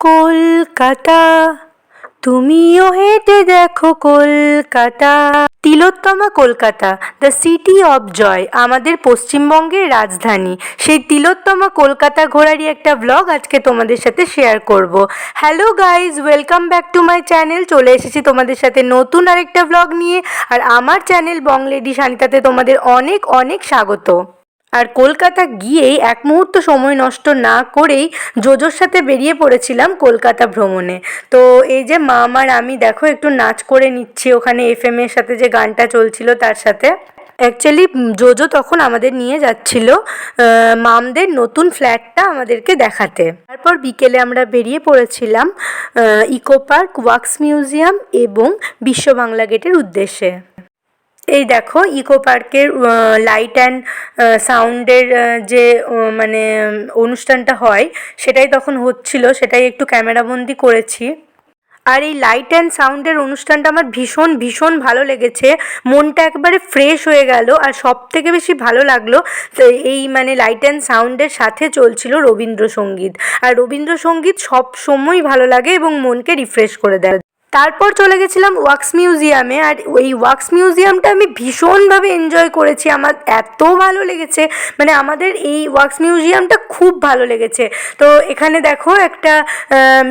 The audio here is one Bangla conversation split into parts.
কলকাতা, তুমিও হেঁটে দেখো কলকাতা। তিলোত্তমা Kolkata, the city of joy, আমাদের পশ্চিমবঙ্গের রাজধানী। সেই তিলোত্তমা কলকাতা ঘোরারই একটা ব্লগ আজকে তোমাদের সাথে শেয়ার করব। Hello guys, welcome back to my channel. চলে এসেছি তোমাদের সাথে নতুন আরেকটা ব্লগ নিয়ে। আর আমার চ্যানেল বংলেডি সানিতাতে তোমাদের অনেক অনেক স্বাগত। আর কলকাতা গিয়েই এক মুহূর্ত সময় নষ্ট না করেই জোজোর সাথে বেরিয়ে পড়েছিলাম কলকাতা ভ্রমণে। তো এই যে মাম আর আমি দেখো একটু নাচ করে নিচ্ছি ওখানে এফএমের সাথে যে গানটা চলছিল তার সাথে। অ্যাকচুয়ালি জোজো তখন আমাদের নিয়ে যাচ্ছিল মামদের নতুন ফ্ল্যাটটা আমাদেরকে দেখাতে। তারপর বিকেলে আমরা বেরিয়ে পড়েছিলাম ইকো পার্ক, ওয়াক্স মিউজিয়াম এবং বিশ্ব বাংলা গেটের উদ্দেশ্যে। এই দেখো ইকো পার্কের লাইট অ্যান্ড সাউন্ডের যে মানে অনুষ্ঠানটা হয় সেটাই তখন হচ্ছিল, সেটাই একটু ক্যামেরাবন্দি করেছি। আর এই লাইট অ্যান্ড সাউন্ডের অনুষ্ঠানটা আমার ভীষণ ভীষণ ভালো লেগেছে, মনটা একবারে ফ্রেশ হয়ে গেল। আর সব থেকে বেশি ভালো লাগলো এই মানে লাইট অ্যান্ড সাউন্ডের সাথে চলছিল রবীন্দ্রসঙ্গীত। আর রবীন্দ্রসঙ্গীত সব সময়ই ভালো লাগে এবং মনকে রিফ্রেশ করে দেয়। তারপর চলে গেছিলাম ওয়াক্স মিউজিয়ামে। আর ওই ওয়াক্স মিউজিয়ামটা আমি ভীষণভাবে এনজয় করেছি, আমার এত ভালো লেগেছে, মানে আমাদের এই ওয়াক্স মিউজিয়ামটা খুব ভালো লেগেছে। তো এখানে দেখো একটা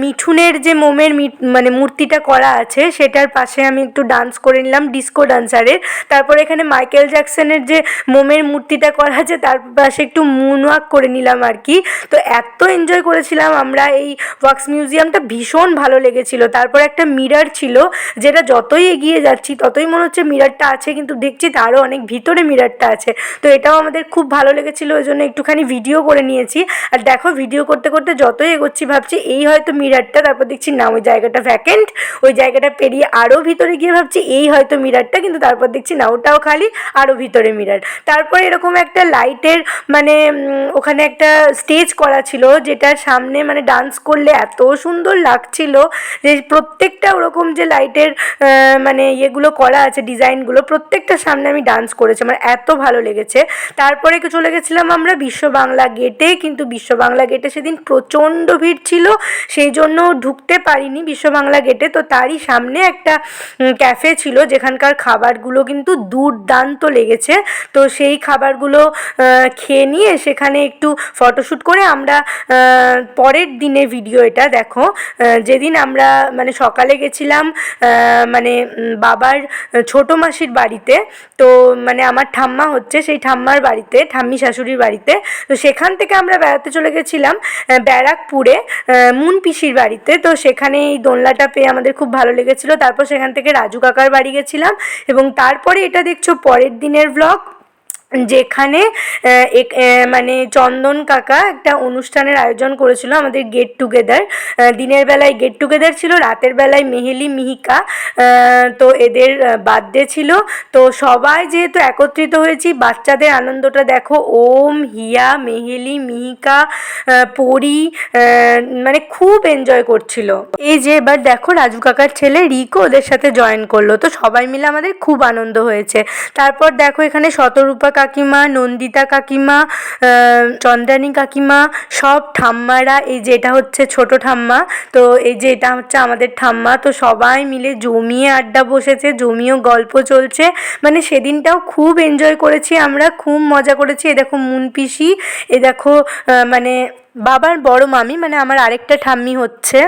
মিঠুনের যে মোমের মানে মূর্তিটা করা আছে সেটার পাশে আমি একটু ডান্স করে নিলাম, ডিস্কো ডান্সারের। তারপর এখানে মাইকেল জ্যাকসনের যে মোমের মূর্তিটা করা আছে তার পাশে একটু মুনওয়াক করে নিলাম আর কি। তো এত এনজয় করেছিলাম আমরা, এই ওয়াক্স মিউজিয়ামটা ভীষণ ভালো লেগেছিল। তারপর একটা মিরর ছিল, যেটা যতই এগিয়ে যাচ্ছি ততই মনে হচ্ছে মিররটা আছে, কিন্তু দেখছি তারও অনেক ভিতরে মিররটা আছে। তো এটাও আমাদের খুব ভালো লেগেছিলো, ওই জন্য একটুখানি ভিডিও করে নিয়েছি। আর দেখো ভিডিও করতে করতে যতই এগোচ্ছি ভাবছি এই হয়তো মিররটা, তারপর দেখছি না ওই জায়গাটা ভ্যাকেন্ট, ওই জায়গাটা পেরিয়ে আরও ভিতরে গিয়ে ভাবছি এই হয়তো মিররটা, কিন্তু তারপর দেখছি না ওটাও খালি, আরও ভিতরে মিরর। তারপর এরকম একটা লাইটের মানে ওখানে একটা স্টেজ করা ছিল যেটার সামনে মানে ডান্স করলে এত সুন্দর লাগছিল যে প্রত্যেকটা ওরকম যে লাইটের মানে ইয়েগুলো করা আছে ডিজাইনগুলো প্রত্যেকটার সামনে আমি ডান্স করেছি, আমার এত ভালো লেগেছে। তারপরে চলে গেছিলাম আমরা বিশ্ব বাংলা গেটে, কিন্তু বিশ্ব বাংলা গেটে সেদিন প্রচণ্ড ভিড় ছিল, সেই জন্য ঢুকতে পারিনি বিশ্ব বাংলা গেটে। তো তারই সামনে একটা ক্যাফে ছিল যেখানকার খাবারগুলো কিন্তু দুর্দান্ত লেগেছে। তো সেই খাবারগুলো খেয়ে নিয়ে সেখানে একটু ফটোশ্যুট করে আমরা পরের দিনে ভিডিও এটা দেখো, যেদিন আমরা মানে সকালে গেছিলাম মানে বাবার ছোটো মাসির বাড়িতে। তো মানে আমার ঠাম্মা হচ্ছে সেই ঠাম্মার বাড়িতে, ঠাম্মি শাশুড়ির বাড়িতে। তো সেখান থেকে আমরা বেড়াতে চলে গেছিলাম ব্যারাকপুরে মুন পিসির বাড়িতে। তো সেখানে এই দোলনাটা পেয়ে আমাদের খুব ভালো লেগেছিলো। তারপর সেখান থেকে রাজু কাকার বাড়ি গেছিলাম এবং তারপরে এটা দেখছো পরের দিনের ব্লগ, যেখানে মানে চন্দন কাকা একটা অনুষ্ঠানের আয়োজন করেছিল আমাদের গেট টুগেদার। দিনের বেলায় গেট টুগেদার ছিল, রাতের বেলায় মেহেলি মিহিকা, তো এদের বার্থডে ছিল। তো সবাই যেহেতু একত্রিত হয়েছি, বাচ্চাদের আনন্দটা দেখো, ওম, হিয়া, মেহেলি, মিহিকা, পরি মানে খুব এনজয় করছিল। এই যে এবার দেখো রাজু কাকার ছেলে রিকো ওদের সাথে জয়েন করলো, তো সবাই মিলে আমাদের খুব আনন্দ হয়েছে। তারপর দেখো এখানে শতরূপা কাকিমা, নন্দিতা কাকিমা, চন্দ্রানী কাকিমা, সব ঠাম্মারা, এই যে এটা হচ্ছে ছোট ঠাম্মা, তো এই যে এটা হচ্ছে আমাদের ঠাম্মা। তো সবাই মিলে জমিয়ে আড্ডা বসেছে, জমিয়েও গল্প চলছে, মানে সেদিনটাও খুব এনজয় করেছি আমরা, খুব মজা করেছি। এ দেখো মুন পিসি, এ দেখো মানে বাবার বড় মামি, মানে আমার আরেকটা ঠাম্মি হচ্ছে,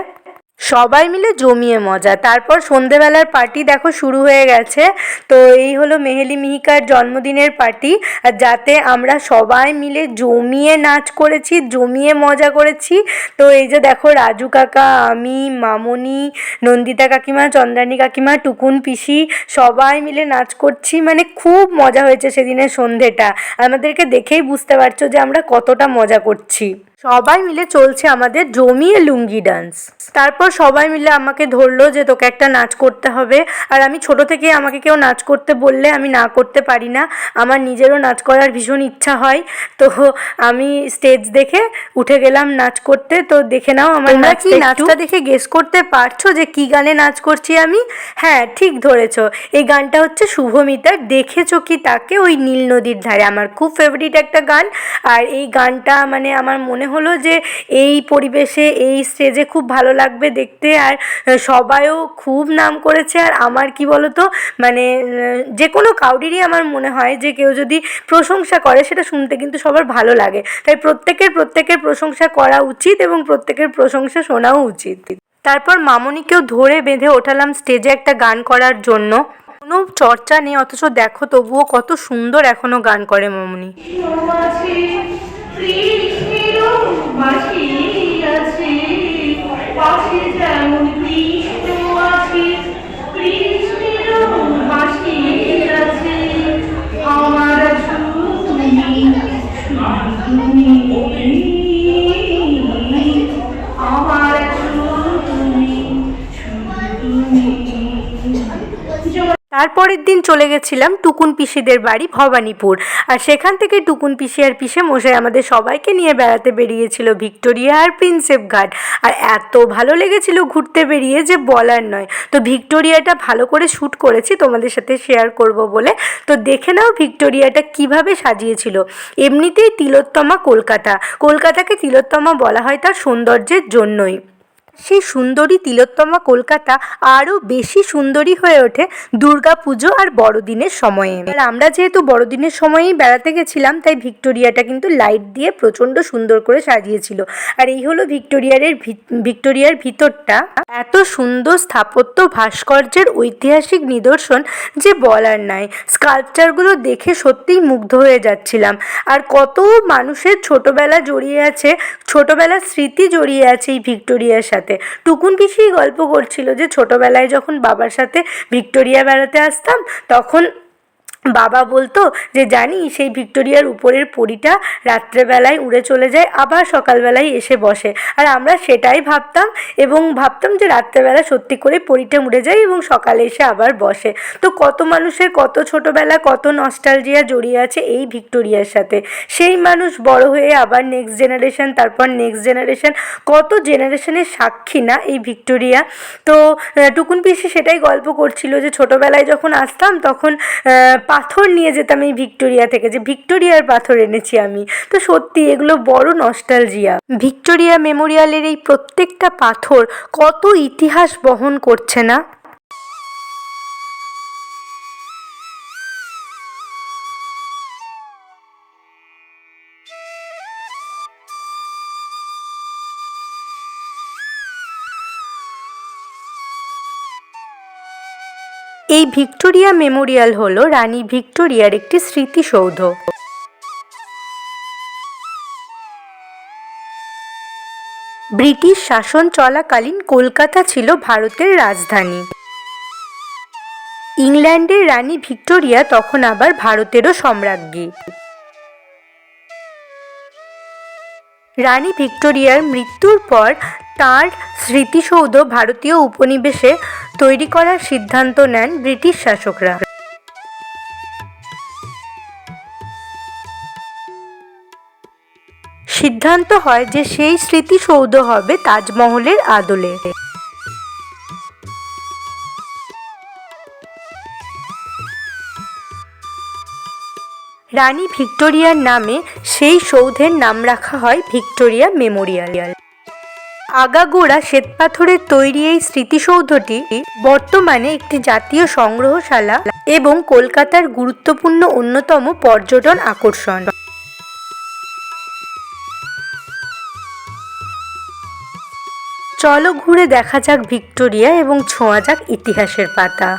সবাই মিলে জমিয়ে মজা। তারপর সন্ধেবেলার পার্টি দেখো শুরু হয়ে গেছে। তো এই হলো মেহেলি মিহিকার জন্মদিনের পার্টি, আর যাতে আমরা সবাই মিলে জমিয়ে নাচ করেছি, জমিয়ে মজা করেছি। তো এই যে দেখো রাজু কাকা, আমি, মামনি, নন্দিতা কাকিমা, চন্দ্রানী কাকিমা, টুকুন পিসি সবাই মিলে নাচ করছি, মানে খুব মজা হয়েছে সেদিনের সন্ধেটা। আমাদেরকে দেখেই বুঝতে পারছো যে আমরা কতটা মজা করছি। সবাই মিলে চলছে আমাদের জমিয়ে লুঙ্গি ডান্স। তারপর সবাই মিলে আমাকে ধরলো যে তোকে একটা নাচ করতে হবে। আর আমি ছোট থেকে আমাকে কেউ নাচ করতে বললে আমি না করতে পারি না, আমার নিজেরও নাচ করার ভীষণ ইচ্ছা হয়। তো আমি স্টেজ দেখে উঠে গেলাম নাচ করতে। তো দেখে নাও আমার নাচটা দেখে গেস করতে পারছো যে কি গানে নাচ করছি আমি? হ্যাঁ, ঠিক ধরেছো, এই গানটা হচ্ছে শুভমিতার দেখেছো কি তাকে ওই নীল নদীর ধারে, আমার খুব ফেভারিট একটা গান। আর এই গানটা মানে আমার মনে হলো যে এই পরিবেশে এই স্টেজে খুব ভালো লাগবে দেখতে, আর সবাইও খুব নাম করেছে। আর আমার কি বলতো, মানে যে কোনো কাউরিরই আমার মনে হয় যে কেউ যদি প্রশংসা করে সেটা শুনতে কিন্তু সবার ভালো লাগে, তাই প্রত্যেকের প্রশংসা করা উচিত এবং প্রত্যেকের প্রশংসা শোনাও উচিত। তারপর মামনিকেও ধরে বেঁধে ওঠালাম স্টেজে একটা গান করার জন্য। কোনো চর্চা নেই, অথচ দেখো তবুও কত সুন্দর এখনো গান করে মামনি। তারপরের দিন চলে গেছিলাম টুকুন পিসিদের বাড়ি ভবানীপুর, আর সেখান থেকে টুকুন পিসি আর পিসে মশাই আমাদের সবাইকে নিয়ে বেড়াতে বেরিয়েছিল ভিক্টোরিয়া আর প্রিন্সেপ ঘাট। আর এত ভালো লেগেছিল ঘুরতে বেরিয়ে যে বলার নয়। তো ভিক্টোরিয়াটা ভালো করে শ্যুট করেছি তোমাদের সাথে শেয়ার করব বলে। তো দেখে নাও ভিক্টোরিয়াটা কিভাবে সাজিয়েছিল। এমনিতেই তিলোত্তমা কলকাতাকে তিলোত্তমা বলা হয় তার সৌন্দর্যের জন্যই। সেই সুন্দরী তিলোত্তমা কলকাতা আরও বেশি সুন্দরী হয়ে ওঠে দুর্গাপুজো আর বড়দিনের সময়ে। আর আমরা যেহেতু বড়দিনের সময়েই বেড়াতে গেছিলাম, তাই ভিক্টোরিয়াটা কিন্তু লাইট দিয়ে প্রচণ্ড সুন্দর করে সাজিয়েছিল। আর এই হলো ভিক্টোরিয়ার ভিতরটা। এত সুন্দর স্থাপত্য ভাস্কর্যের ঐতিহাসিক নিদর্শন যে বলার নাই। স্কাল্পচারগুলো দেখে সত্যিই মুগ্ধ হয়ে যাচ্ছিলাম। আর কত মানুষের ছোটবেলা জড়িয়ে আছে, ছোটবেলার স্মৃতি জড়িয়ে আছে এই ভিক্টোরিয়ার সাথে। টুকুন পিসি গল্প করছিল যে ছোটবেলায় যখন বাবার সাথে ভিক্টোরিয়া বেড়াতে আসতাম, তখন বাবা বলতো যে জানি সেই ভিক্টোরিয়ার উপরের পরীটা রাত্রেবেলায় উড়ে চলে যায়, আবার সকালবেলায় এসে বসে। আর আমরা সেটাই ভাবতাম যে রাত্রেবেলা সত্যি করে পরীটা উড়ে যায় এবং সকালে এসে আবার বসে। তো কত মানুষের কত ছোটোবেলা, কত নস্টালজিয়া জড়িয়ে আছে এই ভিক্টোরিয়ার সাথে। সেই মানুষ বড় হয়ে আবার নেক্সট জেনারেশন, তারপর নেক্সট জেনারেশন, কত জেনারেশনের সাক্ষী না এই ভিক্টোরিয়া। তো টুকুন পিসি সেটাই গল্প করছিল যে ছোটোবেলায় যখন আসতাম তখন পাথর নিয়ে যেতাম এই ভিক্টোরিয়া থেকে, যে ভিক্টোরিয়ার পাথর এনেছি আমি। তো সত্যি এগুলো বড় নস্টালজিয়া। ভিক্টোরিয়া মেমোরিয়ালের এই প্রত্যেকটা পাথর কত ইতিহাস বহন করছে না। এই ভিক্টোরিয়া মেমোরিয়াল হলো রানী ভিক্টোরিয়ার একটি স্মৃতিসৌধ। ব্রিটিশ শাসন চলাকালীন কলকাতা ছিল ভারতের রাজধানী। ইংল্যান্ডের রানী ভিক্টোরিয়া তখন আবার ভারতেরও সম্রাজ্ঞী। রানী ভিক্টোরিয়ার মৃত্যুর পর তাঁর স্মৃতিসৌধ ভারতীয় উপনিবেশে তৈরি করার সিদ্ধান্ত নেন ব্রিটিশ শাসকরা। সিদ্ধান্ত হয় যে সেই স্মৃতিসৌধ হবে তাজমহলের আদলে। রানী ভিক্টোরিয়ার নামে সেই সৌধের নাম রাখা হয় ভিক্টোরিয়া মেমোরিয়াল। আগাগোড়া শ্বেতপাথরের তৈরি এই স্মৃতিসৌধটি বর্তমানে একটি জাতীয় সংগ্রহশালা এবং কলকাতার গুরুত্বপূর্ণ অন্যতম পর্যটন আকর্ষণ। চলো ঘুরে দেখা যাক ভিক্টোরিয়া এবং ছোঁয়া যাক ইতিহাসের পাতা।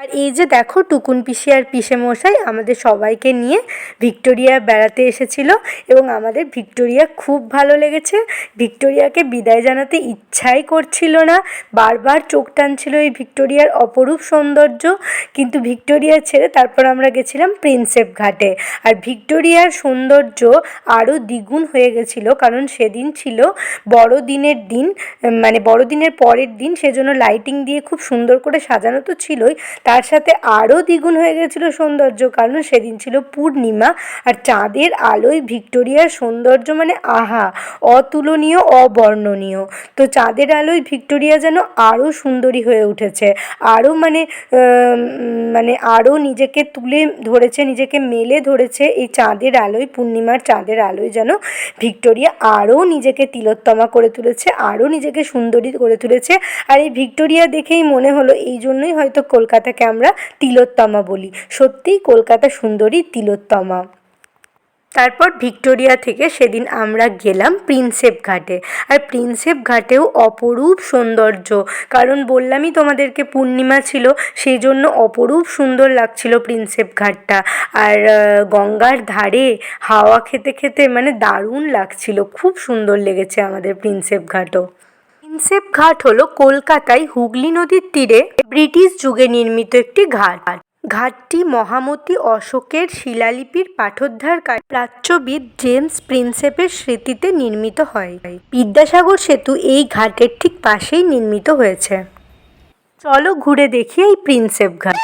আর এই যে দেখো টুকুন পিসি আর পিসে মশাই আমাদের সবাইকে নিয়ে ভিক্টোরিয়া বেড়াতে এসেছিল এবং আমাদের ভিক্টোরিয়া খুব ভালো লেগেছে। ভিক্টোরিয়াকে বিদায় জানাতে ইচ্ছাই করছিল না, বারবার চোখ টানছিল এই ভিক্টোরিয়ার অপরূপ সৌন্দর্য। কিন্তু ভিক্টোরিয়া ছেড়ে তারপর আমরা গেছিলাম প্রিন্সেপ ঘাটে। আর ভিক্টোরিয়ার সৌন্দর্য আরও দ্বিগুণ হয়ে গেছিলো, কারণ সেদিন ছিল বড়দিনের দিন, মানে বড়দিনের পরের দিন, সেজন্য লাইটিং দিয়ে খুব সুন্দর করে সাজানো তো ছিলই, তার সাথে আরও দ্বিগুণ হয়ে গেছিলো সৌন্দর্য, কারণ সেদিন ছিল পূর্ণিমা। আর চাঁদের আলোয় ভিক্টোরিয়ার সৌন্দর্য মানে আহা, অতুলনীয়, অবর্ণনীয়। তো চাঁদের আলোয় ভিক্টোরিয়া যেন আরও সুন্দরী হয়ে উঠেছে, আরও মানে আরও নিজেকে তুলে ধরেছে, নিজেকে মেলে ধরেছে এই চাঁদের আলোয়, পূর্ণিমার চাঁদের আলোয় যেন ভিক্টোরিয়া আরও নিজেকে তিলোত্তমা করে তুলেছে, আরও নিজেকে সুন্দরী করে তুলেছে। আর এই ভিক্টোরিয়া দেখেই মনে হলো এই জন্যই হয়তো কলকাতাকে আমরা তিলোত্তমা বলি। সত্যিই কলকাতা সুন্দরী, তিলোত্তমা। তারপর ভিক্টোরিয়া থেকে সেদিন আমরা গেলাম প্রিন্সেপ ঘাটে। আর প্রিন্সেপ ঘাটেও অপরূপ সৌন্দর্য, কারণ বললামই তোমাদেরকে পূর্ণিমা ছিল, সেই জন্য অপরূপ সুন্দর লাগছিল প্রিন্সেপ ঘাটটা। আর গঙ্গার ধারে হাওয়া খেতে খেতে মানে দারুণ লাগছিল, খুব সুন্দর লেগেছে আমাদের প্রিন্সেপ ঘাটও। প্রিন্সেপ ঘাট হলো কলকাতায় হুগলি নদীর তীরে ব্রিটিশ যুগে নির্মিত একটি ঘাট। ঘাটটি মহামতি অশোকের শিলালিপির পাঠোদ্ধারকারী প্রাচ্যবিদ জেমস প্রিন্সেপের স্মৃতিতে নির্মিত হয়। বিদ্যাসাগর সেতু এই ঘাটের ঠিক পাশেই নির্মিত হয়েছে। চলো ঘুরে দেখি এই প্রিন্সেপ ঘাট।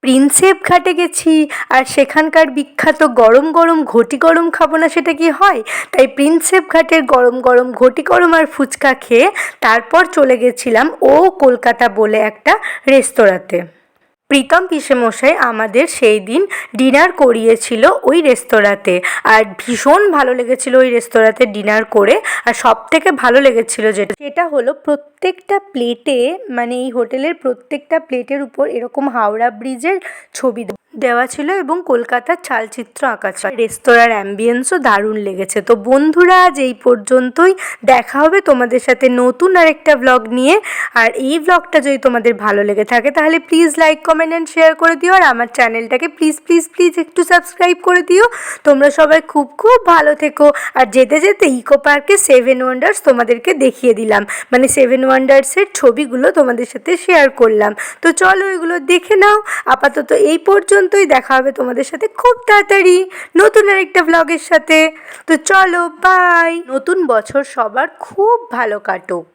প্রিন্সেপ ঘাটে গেছি আর সেখানকার বিখ্যাত গরম গরম ঘটি গরম খাবো না, সেটা কি হয়? তাই প্রিন্সেপ ঘাটের গরম গরম ঘটি গরম আর ফুচকা খেয়ে তারপর চলে গেছিলাম ও কলকাতা বলে একটা রেস্তোরাঁতে। প্রীতম পিসেমশাই আমাদের সেই দিন ডিনার করিয়েছিল ওই রেস্তোরাঁতে, আর ভীষণ ভালো লেগেছিল ওই রেস্তোরাঁতে ডিনার করে। আর সব থেকে ভালো লেগেছিল যেটা হলো প্রত্যেকটা প্লেটে, মানে এই হোটেলের প্রত্যেকটা প্লেটের উপর এরকম হাওড়া ব্রিজের ছবি দেওয়া ছিল এবং কলকাতার চালচিত্র আঁকা ছিল। রেস্তোরাঁর অ্যাম্বিয়েন্সও দারুণ লেগেছে। তো বন্ধুরা, আজ এই পর্যন্তই। দেখা হবে তোমাদের সাথে নতুন আরেকটা ব্লগ নিয়ে। আর এই ব্লগটা যদি তোমাদের ভালো লেগে থাকে তাহলে please like, comment and share করে দিও। আর আমার চ্যানেলটাকে প্লিজ প্লিজ প্লিজ একটু সাবস্ক্রাইব করে দিও। তোমরা সবাই খুব খুব ভালো থেকো। আর যেতে যেতে ইকো পার্কে 7 ওয়ান্ডার্স তোমাদেরকে দেখিয়ে দিলাম, মানে 7 ওয়ান্ডার্সের ছবিগুলো তোমাদের সাথে শেয়ার করলাম। তো চলো এগুলো দেখে নাও। আপাতত এই পর্যন্তই। দেখা হবে তোমাদের সাথে খুব তাড়াতাড়ি নতুন আরেকটা ব্লগের সাথে। তো চলো, বাই। নতুন বছর সবার খুব ভালো কাটুক।